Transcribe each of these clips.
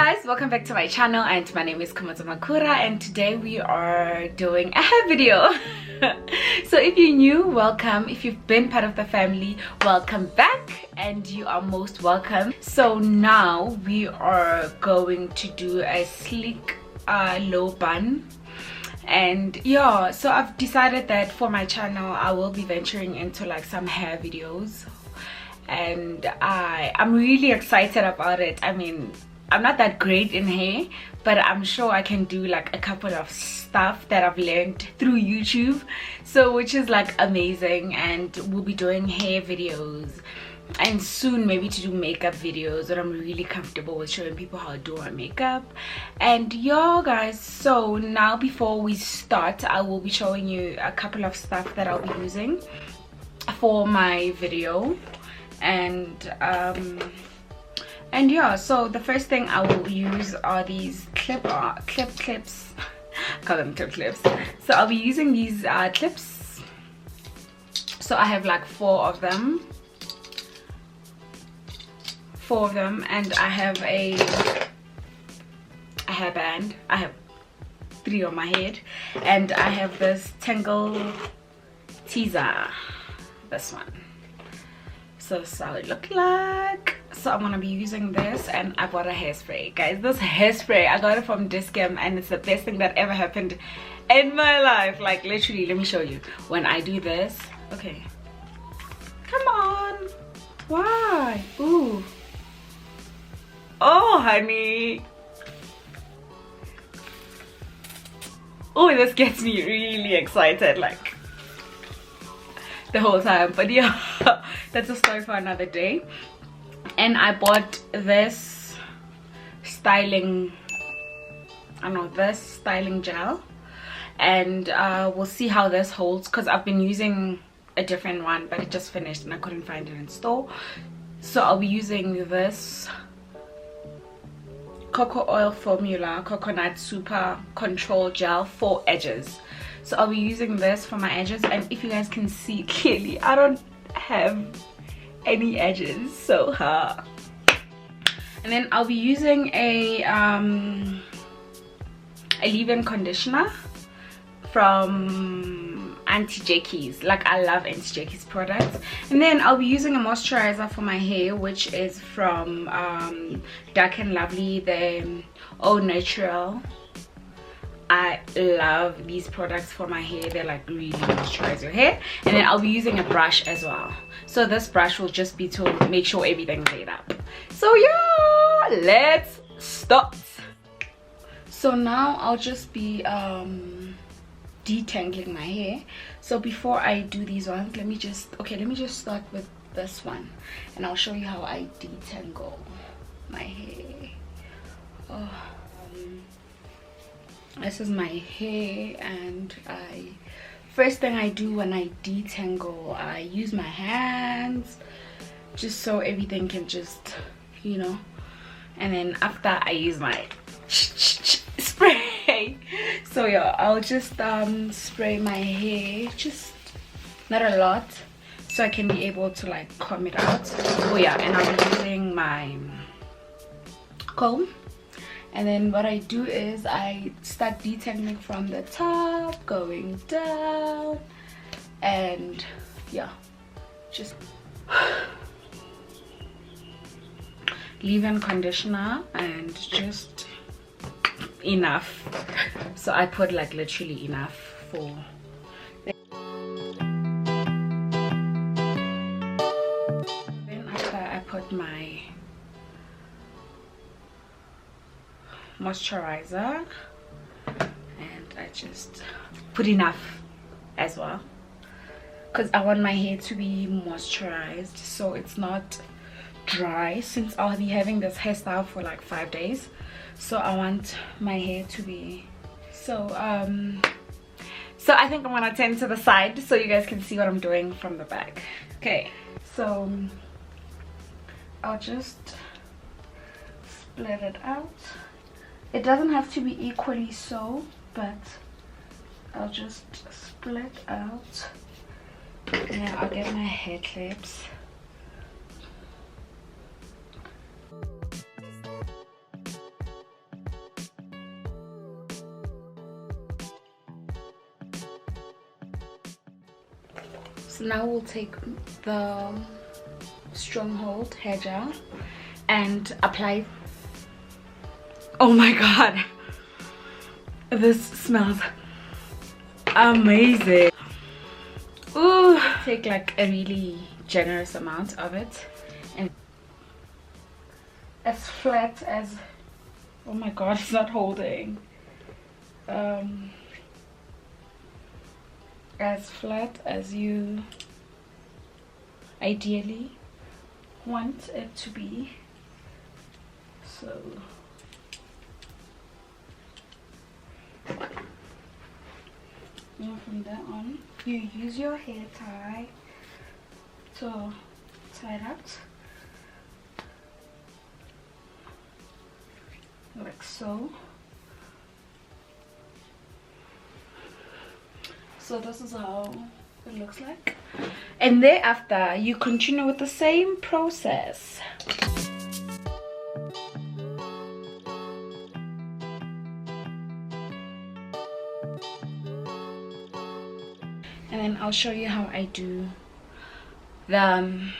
guys, welcome back to my channel, and my name is Khomotso Makhura, and today we are doing a hair video. So if you're new, welcome. If you've been part of the family, welcome back, and you are most welcome. So now we are going to do a sleek low bun. And yeah, so I've decided that for my channel I will be venturing into like some hair videos, and I'm really excited about it. I mean, I'm not that great in hair, but I'm sure I can do like a couple of stuff that I've learned through YouTube, so which is like amazing. And we'll be doing hair videos, and soon maybe to do makeup videos, and I'm really comfortable with showing people how to do my makeup. And yeah guys, so now before we start, I will be showing you a couple of stuff that I'll be using for my video. And yeah, so the first thing I will use are these clips. Call them clips. So I'll be using these clips. So I have like four of them, and I have a hairband. I have 3 on my head, and I have this Tangle teaser, this one. So this is how it look like. So I'm gonna be using this, and I bought a hairspray, guys. This hairspray, I got it from Discam, and it's the best thing that ever happened in my life. Like literally, let me show you. When I do this, okay, come on, why? Ooh, oh honey, oh, this gets me really excited like the whole time. But yeah, that's a story for another day. And I bought this styling, this styling gel, and we'll see how this holds, because I've been using a different one, but it just finished and I couldn't find it in store. So I'll be using this cocoa oil formula coconut super control gel for edges. So I'll be using this for my edges, and if you guys can see clearly, I don't have any edges, so and then I'll be using a leave-in conditioner from Auntie Jackie's. Like, I love Auntie Jackie's products. And then I'll be using a moisturizer for my hair, which is from Dark and Lovely, the Au Natural. I love these products for my hair. They're like really moisturize your hair. And then I'll be using a brush as well. So this brush will just be to make sure everything's laid up. So yeah, let's start. So now I'll just be detangling my hair. So before I do these ones, let me just start with this one, and I'll show you how I detangle my hair. This is my hair, and first thing I do when I detangle, I use my hands just so everything can just, you know, and then after I use my spray. So yeah, I'll just spray my hair, just not a lot, so I can be able to like comb it out. Oh yeah, and I'll be using my comb. And then what I do is I start detangling from the top, going down, and yeah, just leave-in conditioner, and just enough. So I put like literally enough for. Then after I put my moisturizer, and I just put enough as well, because I want my hair to be moisturized so it's not dry, since I'll be having this hairstyle for like 5 days. So I want my hair to be so I think I'm gonna turn to the side so you guys can see what I'm doing from the back. Okay, so I'll just split it out. It doesn't have to be equally so, but I'll just split out. Now I'll get my hair clips. So now we'll take the Stronghold hair gel and apply. Oh my god, this smells amazing. Ooh, take like a really generous amount of it and as flat as, oh my god, it's not holding, as flat as you ideally want it to be. So from there on, you use your hair tie to tie it up like so. So this is how it looks like, and thereafter you continue with the same process. And then I'll show you how I do the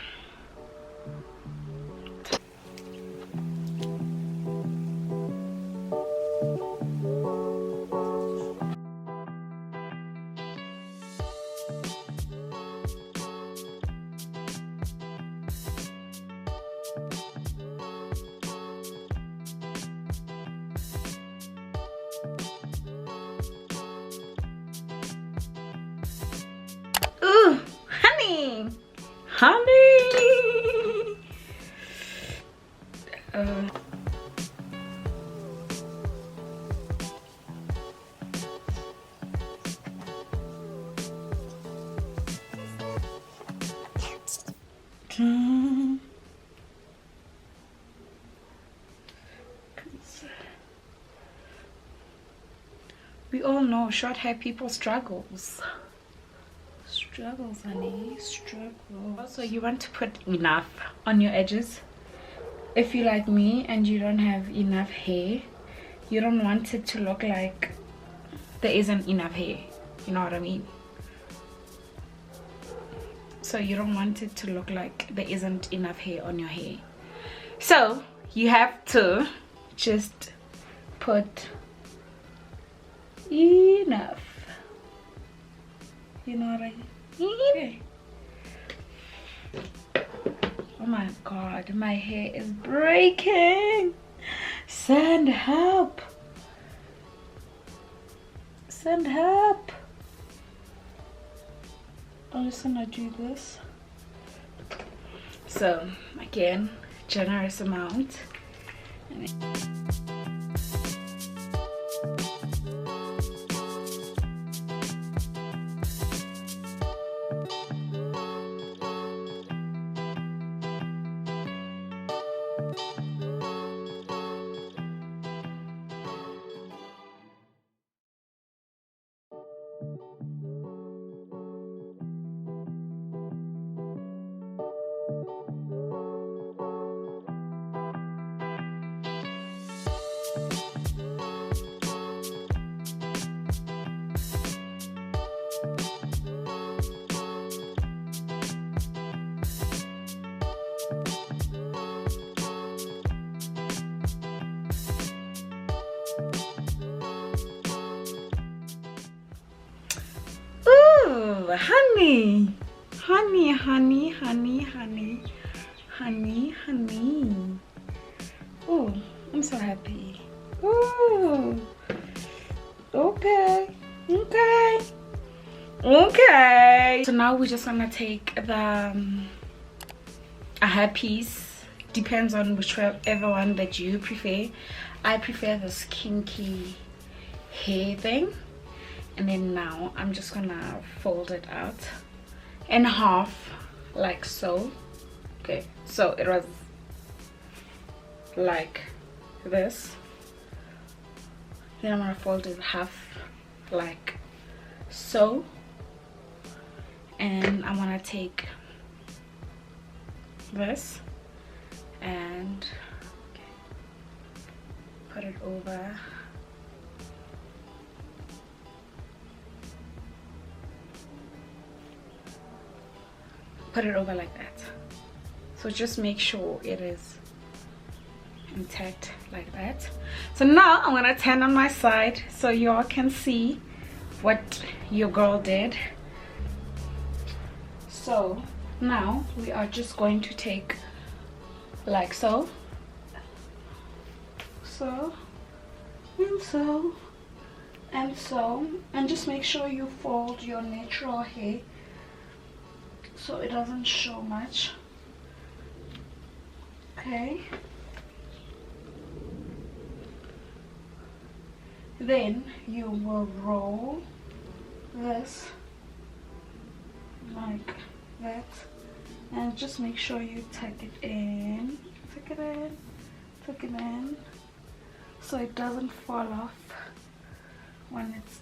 ooh, honey. We all know short hair people struggles, honey, struggle. Also, you want to put enough on your edges. If you're like me and you don't have enough hair, you don't want it to look like there isn't enough hair, you know what I mean? So you don't want it to look like there isn't enough hair on your hair, so you have to just put enough, you know what I mean? Oh my god, my hair is breaking. Send help, send help. I'm just gonna do this. So again, generous amount. Honey, honey, honey, honey, honey, honey, honey. Oh, I'm so happy. Oh, okay, okay, okay. So now we're just gonna take the a hair piece. Depends on whichever one that you prefer. I prefer this kinky hair thing. And then now I'm just gonna fold it out in half like so. Okay, so it was like this. Then I'm gonna fold it half like so, and I'm gonna take this and put it over put it over like that. So just make sure it is intact like that. So now I'm gonna turn on my side so y'all can see what your girl did. So now we are just going to take like so, and so, and so, and just make sure you fold your natural hair so it doesn't show much. Okay, then you will roll this like that, and just make sure you tuck it in, so it doesn't fall off when it's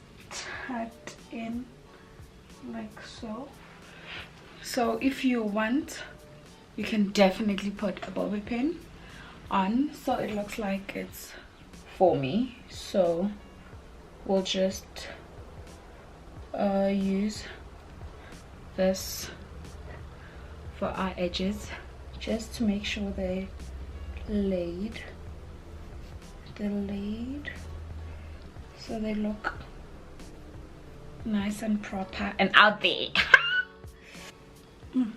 tucked in like so. So if you want, you can definitely put a bobby pin on so it looks like it's for me. So we'll just use this for our edges just to make sure they're laid, so they look nice and proper and out there. Ooh.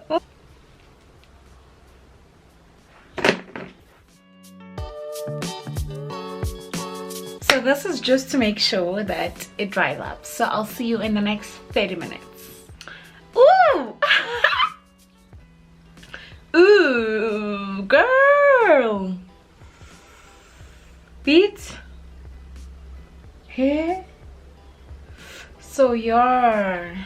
Oh. So this is just to make sure that it dries up. So I'll see you in the next 30 minutes. Ooh! Ooh, girl! Beat hair. So you're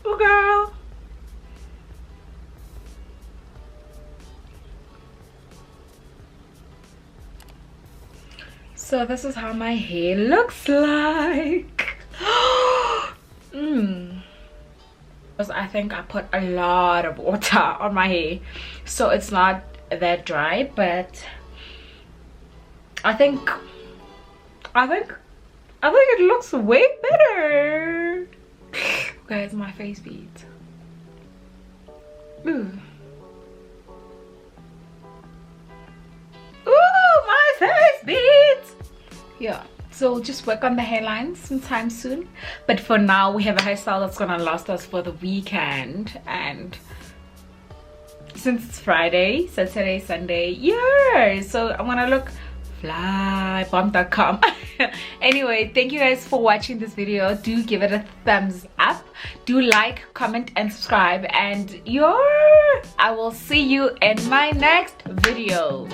ooh, girl. So this is how my hair looks like. Because I think I put a lot of water on my hair, so it's not that dry, but I think it looks way better. Guys, my face beads. Ooh. Ooh, my face beads. Yeah, so we'll just work on the hairline sometime soon, but for now we have a hairstyle that's gonna last us for the weekend. And since it's Friday, Saturday, Sunday, yeah, so I want to look fly, bomb.com. Anyway, thank you guys for watching this video. Do give it a thumbs up, do like, comment and subscribe, and I will see you in my next video.